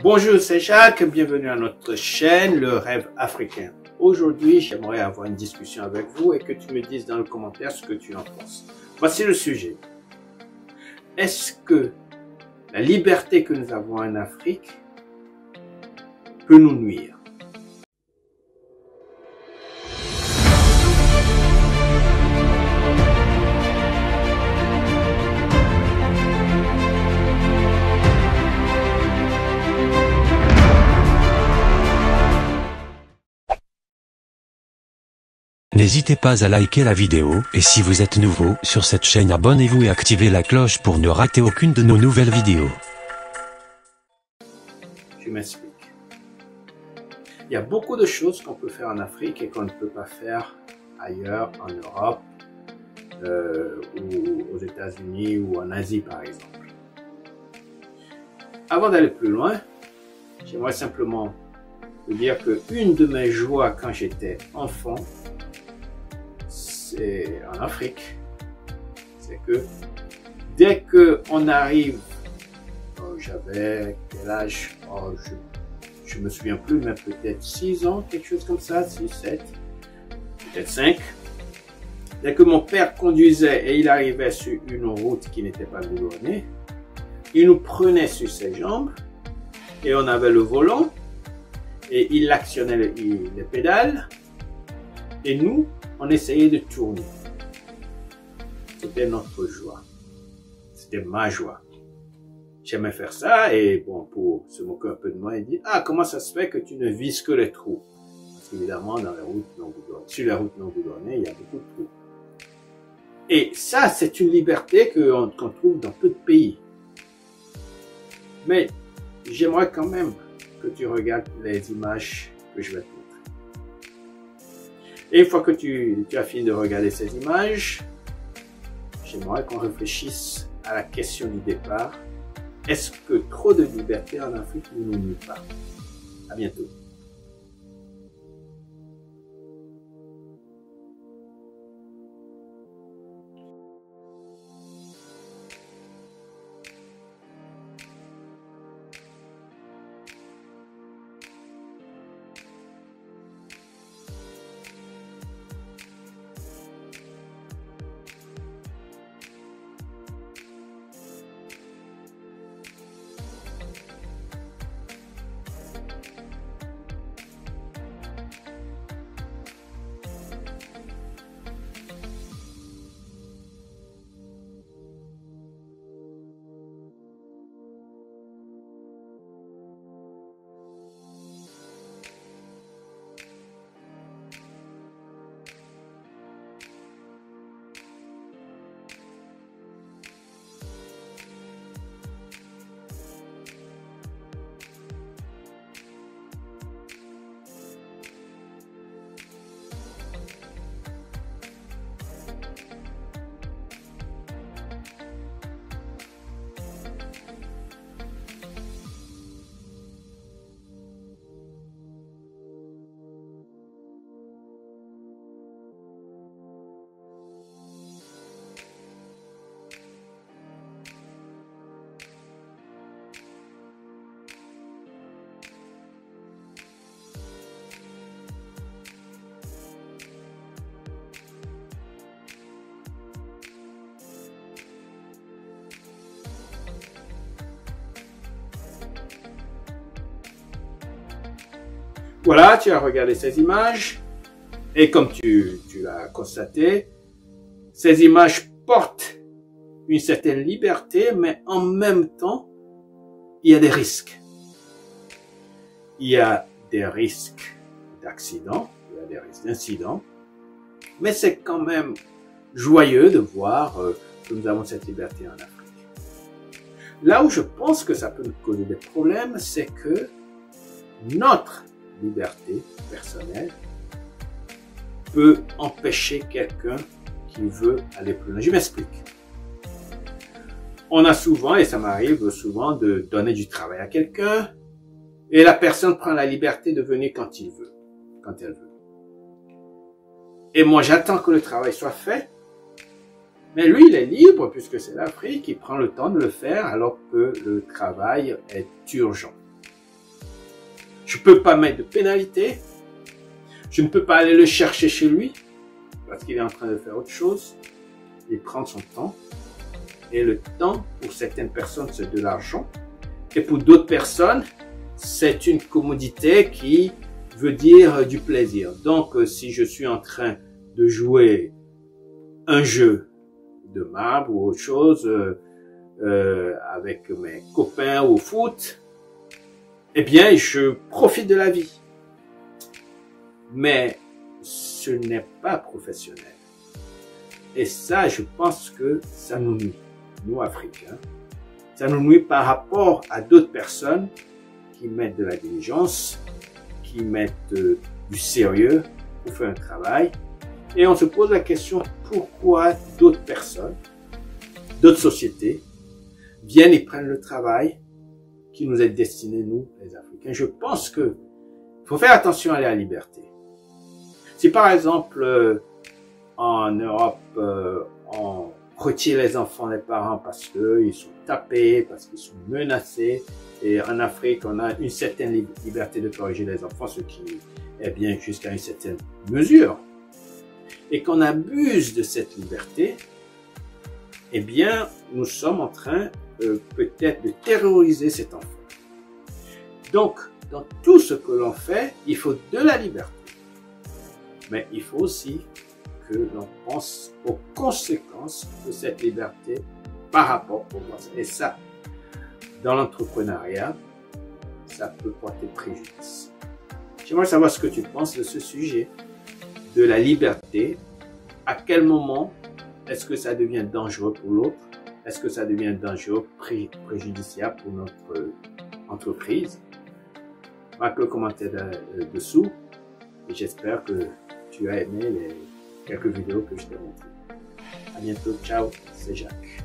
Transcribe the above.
Bonjour, c'est Jacques, bienvenue à notre chaîne Le Rêve Africain. Aujourd'hui, j'aimerais avoir une discussion avec vous et que tu me dises dans le commentaire ce que tu en penses. Voici le sujet. Est-ce que la liberté que nous avons en Afrique peut nous nuire? N'hésitez pas à liker la vidéo, et si vous êtes nouveau sur cette chaîne, abonnez-vous et activez la cloche pour ne rater aucune de nos nouvelles vidéos. Je m'explique. Il y a beaucoup de choses qu'on peut faire en Afrique et qu'on ne peut pas faire ailleurs, en Europe, ou aux États-Unis ou en Asie par exemple. Avant d'aller plus loin, j'aimerais simplement vous dire que une de mes joies quand j'étais enfant, c'est en Afrique, c'est que dès qu'on arrive, j'avais quel âge, je me souviens plus, mais peut-être 6 ans, quelque chose comme ça, 6, 7, peut-être 5. Dès que mon père conduisait et il arrivait sur une route qui n'était pas goudronnée, il nous prenait sur ses jambes et on avait le volant et il actionnait les pédales et nous, on essayait de tourner. C'était notre joie. C'était ma joie. J'aimais faire ça et bon, pour se moquer un peu de moi, il dit « Ah, comment ça se fait que tu ne vises que les trous ?» Parce qu'évidemment, dans les routes non goudronnées, sur les routes non goudronnées, il y a beaucoup de trous. Et ça, c'est une liberté qu'on trouve dans peu de pays. Mais j'aimerais quand même que tu regardes les images que je vais te montrer. Et une fois que tu as fini de regarder ces images, j'aimerais qu'on réfléchisse à la question du départ. Est-ce que trop de liberté en Afrique ne nous nuit pas? À bientôt. Voilà, tu as regardé ces images et comme tu l'as constaté, ces images portent une certaine liberté, mais en même temps, il y a des risques. Il y a des risques d'accidents, il y a des risques d'incidents, mais c'est quand même joyeux de voir que nous avons cette liberté en Afrique. Là où je pense que ça peut nous causer des problèmes, c'est que notre liberté personnelle peut empêcher quelqu'un qui veut aller plus loin. Je m'explique. On a souvent, et ça m'arrive souvent, de donner du travail à quelqu'un et la personne prend la liberté de venir quand il veut, quand elle veut. Et moi, j'attends que le travail soit fait, mais lui, il est libre puisque c'est l'Afrique, il prend le temps de le faire alors que le travail est urgent. Je ne peux pas mettre de pénalité. Je ne peux pas aller le chercher chez lui parce qu'il est en train de faire autre chose. Il prend son temps. Et le temps, pour certaines personnes, c'est de l'argent. Et pour d'autres personnes, c'est une commodité qui veut dire du plaisir. Donc, si je suis en train de jouer un jeu de marbre ou autre chose avec mes copains au foot, eh bien, je profite de la vie. Mais ce n'est pas professionnel. Et ça, je pense que ça nous nuit, nous Africains. Ça nous nuit par rapport à d'autres personnes qui mettent de la diligence, qui mettent du sérieux pour faire un travail. Et on se pose la question, pourquoi d'autres personnes, d'autres sociétés, viennent et prennent le travail qui nous est destiné, nous, les Africains. Je pense que faut faire attention à la liberté. Si par exemple, en Europe, on retire les enfants des parents parce qu'ils sont tapés, parce qu'ils sont menacés, et en Afrique, on a une certaine liberté de corriger les enfants, ce qui est bien jusqu'à une certaine mesure, et qu'on abuse de cette liberté, eh bien, nous sommes en train peut-être de terroriser cet enfant. Donc, dans tout ce que l'on fait, il faut de la liberté. Mais il faut aussi que l'on pense aux conséquences de cette liberté par rapport aux voisins. Et ça, dans l'entrepreneuriat, ça peut porter préjudice. J'aimerais savoir ce que tu penses de ce sujet, de la liberté. À quel moment est-ce que ça devient dangereux pour l'autre? Est-ce que ça devient dangereux, préjudiciable pour notre entreprise? Marque le commentaire dessous et j'espère que tu as aimé les quelques vidéos que je t'ai montrées. À bientôt, ciao, c'est Jacques.